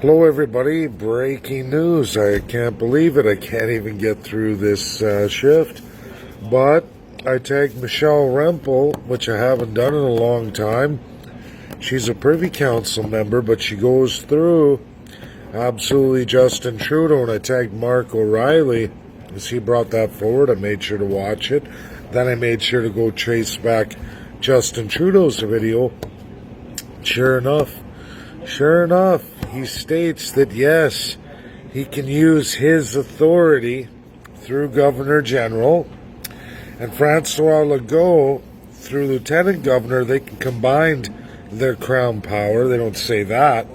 Hello everybody, breaking news. I can't believe it. I can't even get through this shift. But I tagged Michelle Rempel, which I haven't done in a long time. She's a Privy Council member, but she goes through absolutely Justin Trudeau. And I tagged Mark O'Reilly as he brought that forward. I made sure to watch it. Then I made sure to go trace back Justin Trudeau's video. Sure enough, he states that yes, he can use his authority through Governor General, and Francois Legault through Lieutenant Governor. They can combine their crown power. They don't say that.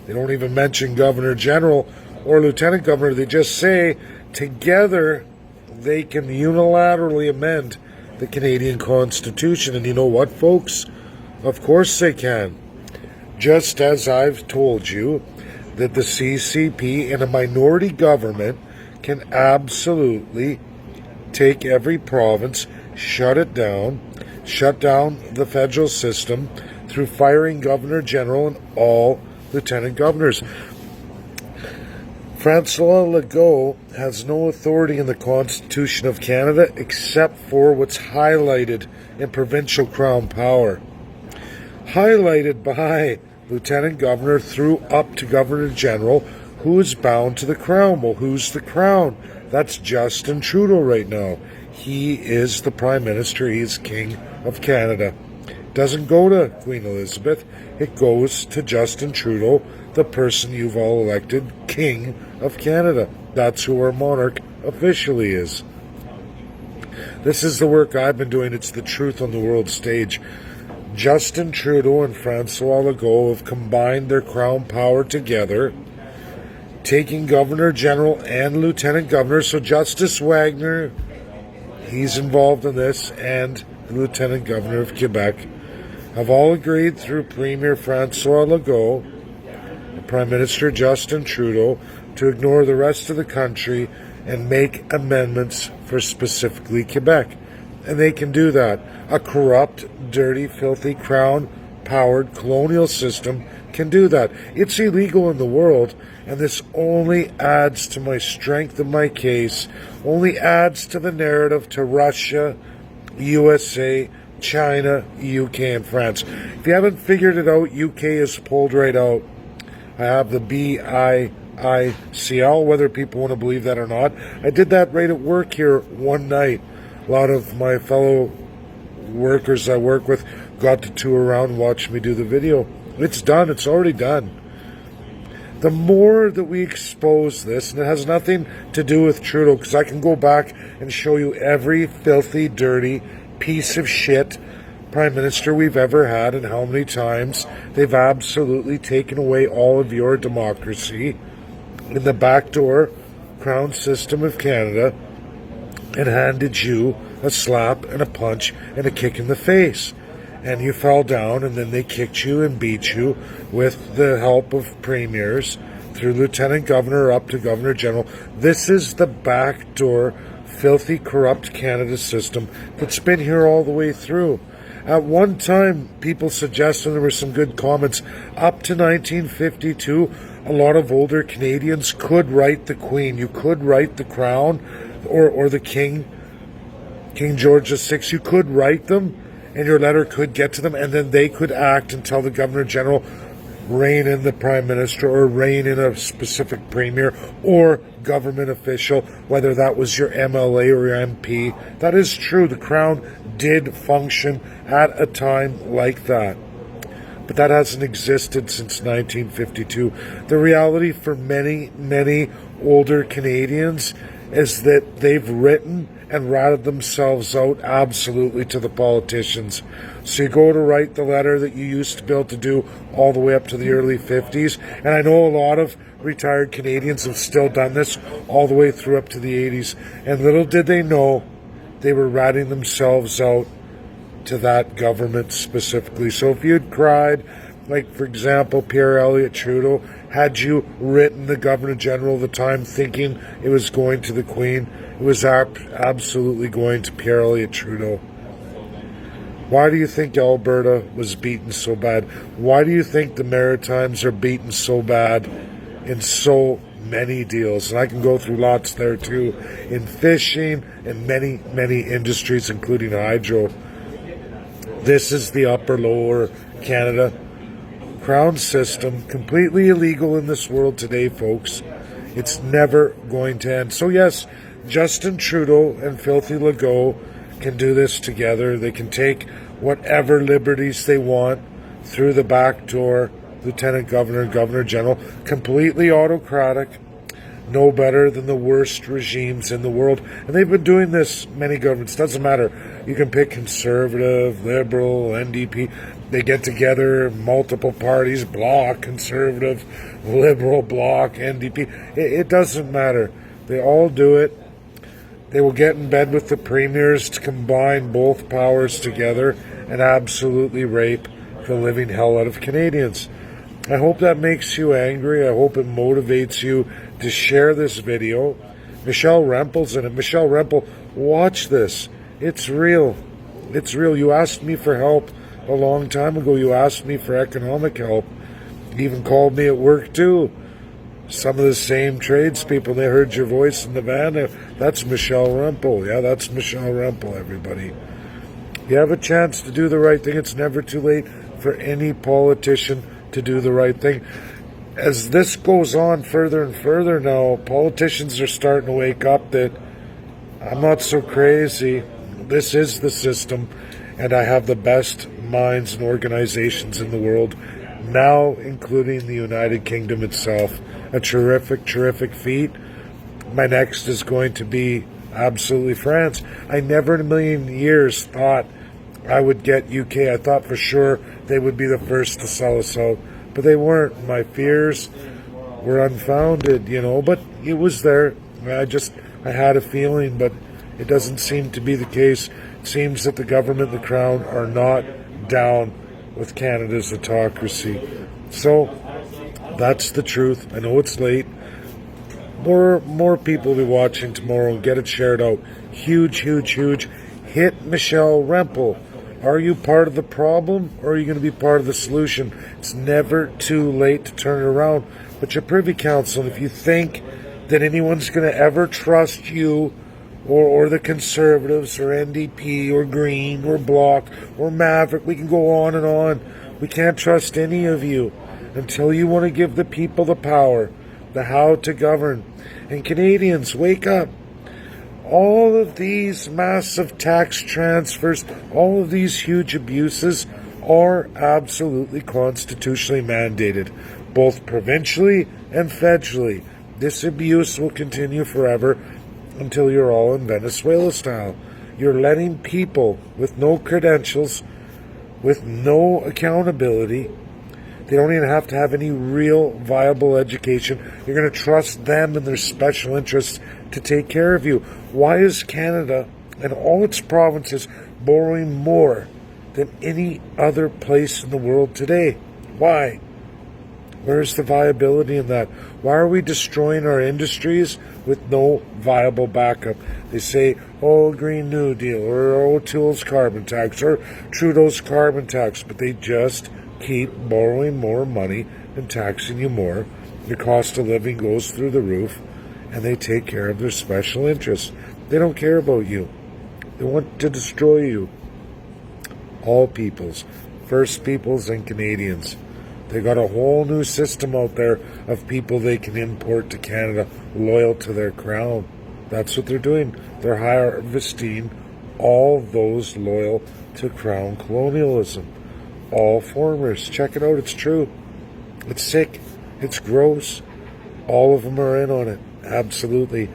They don't even mention Governor General or Lieutenant Governor. They just say together they can unilaterally amend the Canadian Constitution. And you know what, folks? Of course they can. Just as I've told you that the CCP in a minority government can absolutely take every province, shut down the federal system through firing Governor General and all Lieutenant Governors. Francois Legault has no authority in the Constitution of Canada except for what's highlighted in provincial crown power. Highlighted by Lieutenant Governor through up to Governor General, who is bound to the Crown. Well, who's the Crown? That's Justin Trudeau right now. He is the Prime Minister. He is King of Canada. Doesn't go to Queen Elizabeth. It goes to Justin Trudeau, the person you've all elected King of Canada. That's who our monarch officially is. This is the work I've been doing. It's the truth on the world stage. Justin Trudeau and Francois Legault have combined their crown power together, taking Governor General and Lieutenant Governor. So Justice Wagner, he's involved in this, and the Lieutenant Governor of Quebec have all agreed through Premier Francois Legault and Prime Minister Justin Trudeau to ignore the rest of the country and make amendments for specifically Quebec. And they can do that. A corrupt, dirty, filthy, crown-powered colonial system can do that. It's illegal in the world, and this only adds to my strength of my case, only adds to the narrative to Russia, USA, China, UK, and France. If you haven't figured it out, UK is pulled right out. I have the BIICL, whether people want to believe that or not. I did that right at work here one night. A lot of my fellow workers I work with got to tour around and watch me do the video. It's done. It's already done. The more that we expose this, and it has nothing to do with Trudeau, because I can go back and show you every filthy, dirty piece of shit Prime Minister we've ever had and how many times they've absolutely taken away all of your democracy in the backdoor crown system of Canada and handed you a slap and a punch and a kick in the face. And you fell down, and then they kicked you and beat you with the help of premiers through Lieutenant Governor up to Governor General. This is the backdoor, filthy, corrupt Canada system that's been here all the way through. At one time, people suggested, there were some good comments, up to 1952, a lot of older Canadians could write the Queen. You could write the Crown or the King George VI. You could write them, and your letter could get to them, and then they could act and tell the Governor General, rein in the Prime Minister or rein in a specific Premier or government official, whether that was your MLA or your MP. That is true. The Crown did function at a time like that. But that hasn't existed since 1952. The reality for many, many older Canadians is that they've written and ratted themselves out absolutely to the politicians. So you go to write the letter that you used to be able to do all the way up to the early 50s. And I know a lot of retired Canadians have still done this all the way through up to the 80s. And little did they know they were ratting themselves out to that government specifically. So if you'd cried, like for example, Pierre Elliott Trudeau, had you written the Governor General of the time thinking it was going to the Queen, it was absolutely going to Pierre Elliott Trudeau. Why do you think Alberta was beaten so bad? Why do you think the Maritimes are beaten so bad in so many deals. And I can go through lots there too, in fishing and many, many industries, including hydro. This is the upper lower Canada crown system, completely illegal in this world today, folks. It's never going to end. So yes, Justin Trudeau and Filthy Legault can do this together. They can take whatever liberties they want through the back door. Lieutenant Governor, Governor General, completely autocratic, no better than the worst regimes in the world. And they've been doing this, many governments. Doesn't matter. You can pick Conservative, Liberal, NDP. They get together, multiple parties, Bloc, Conservative, Liberal, Bloc, NDP. It doesn't matter. They all do it. They will get in bed with the premiers to combine both powers together and absolutely rape the living hell out of Canadians. I hope that makes you angry. I hope it motivates you to share this video. Michelle Rempel's in it. Michelle Rempel, watch this. It's real. It's real. You asked me for help a long time ago. You asked me for economic help. You even called me at work too. Some of the same tradespeople, they heard your voice in the van. That's Michelle Rempel. Yeah, that's Michelle Rempel, everybody. You have a chance to do the right thing. It's never too late for any politician to do the right thing. As this goes on further and further now, politicians are starting to wake up that I'm not so crazy. This is the system, and I have the best minds and organizations in the world, now including the United Kingdom itself. A terrific, terrific feat. My next is going to be absolutely France. I never in a million years thought I would get UK. I thought for sure they would be the first to sell us out, but they weren't. My fears were unfounded, but it was there. I had a feeling, but it doesn't seem to be the case. It seems that the government and the Crown are not down with Canada's autocracy. So that's the truth. I know it's late. More people will be watching tomorrow and get it shared out. Huge, huge, huge. Hit Michelle Rempel. Are you part of the problem, or are you going to be part of the solution? It's never too late to turn it around. But your Privy Council, if you think that anyone's going to ever trust you or the Conservatives or NDP or Green or Bloc or Maverick, we can go on and on. We can't trust any of you until you want to give the people the power, the how to govern. And Canadians, wake up. All of these massive tax transfers, all of these huge abuses are absolutely constitutionally mandated, both provincially and federally. This abuse will continue forever until you're all in Venezuela style. You're letting people with no credentials, with no accountability, they don't even have to have any real viable education. You're going to trust them and their special interests to take care of you. Why is Canada and all its provinces borrowing more than any other place in the world today? Why? Where's the viability in that? Why are we destroying our industries with no viable backup? They say, Green New Deal, or O'Toole's carbon tax, or Trudeau's carbon tax, but they just keep borrowing more money and taxing you more. Your cost of living goes through the roof, and they take care of their special interests. They don't care about you. They want to destroy you. All peoples, First Peoples and Canadians. They got a whole new system out there of people they can import to Canada loyal to their crown. That's what they're doing. They're harvesting all those loyal to crown colonialism. All formers. Check it out. It's true. It's sick. It's gross. All of them are in on it. Absolutely.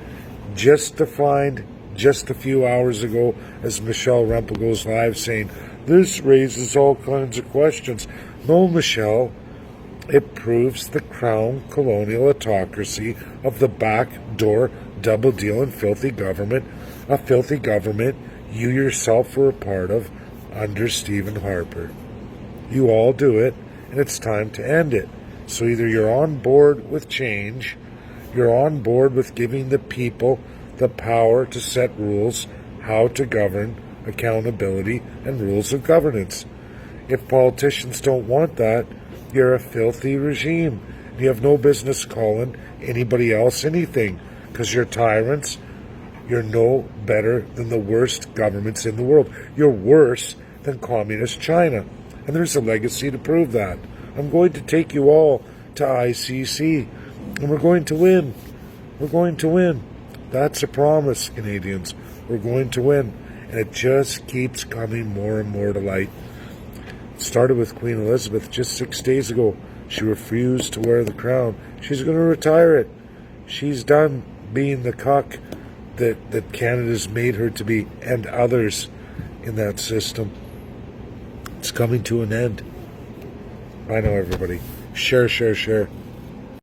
Just defined just a few hours ago as Michelle Rempel goes live saying, this raises all kinds of questions. No, Michelle. It proves the crown colonial autocracy of the backdoor double deal and filthy government, a filthy government you yourself were a part of under Stephen Harper. You all do it, and it's time to end it. So either you're on board with change, you're on board with giving the people the power to set rules, how to govern, accountability, and rules of governance. If politicians don't want that, you're a filthy regime, You have no business calling anybody else anything, because you're tyrants. You're no better than the worst governments in the world. You're worse than communist China. And there's a legacy to prove that. I'm going to take you all to ICC, and we're going to win. We're going to win. That's a promise, Canadians. We're going to win. And it just keeps coming more and more to light. It started with Queen Elizabeth just 6 days ago. She refused to wear the crown. She's going to retire it. She's done being the cuck that Canada's made her to be, and others in that system. It's coming to an end. Bye now, everybody. Share, share, share.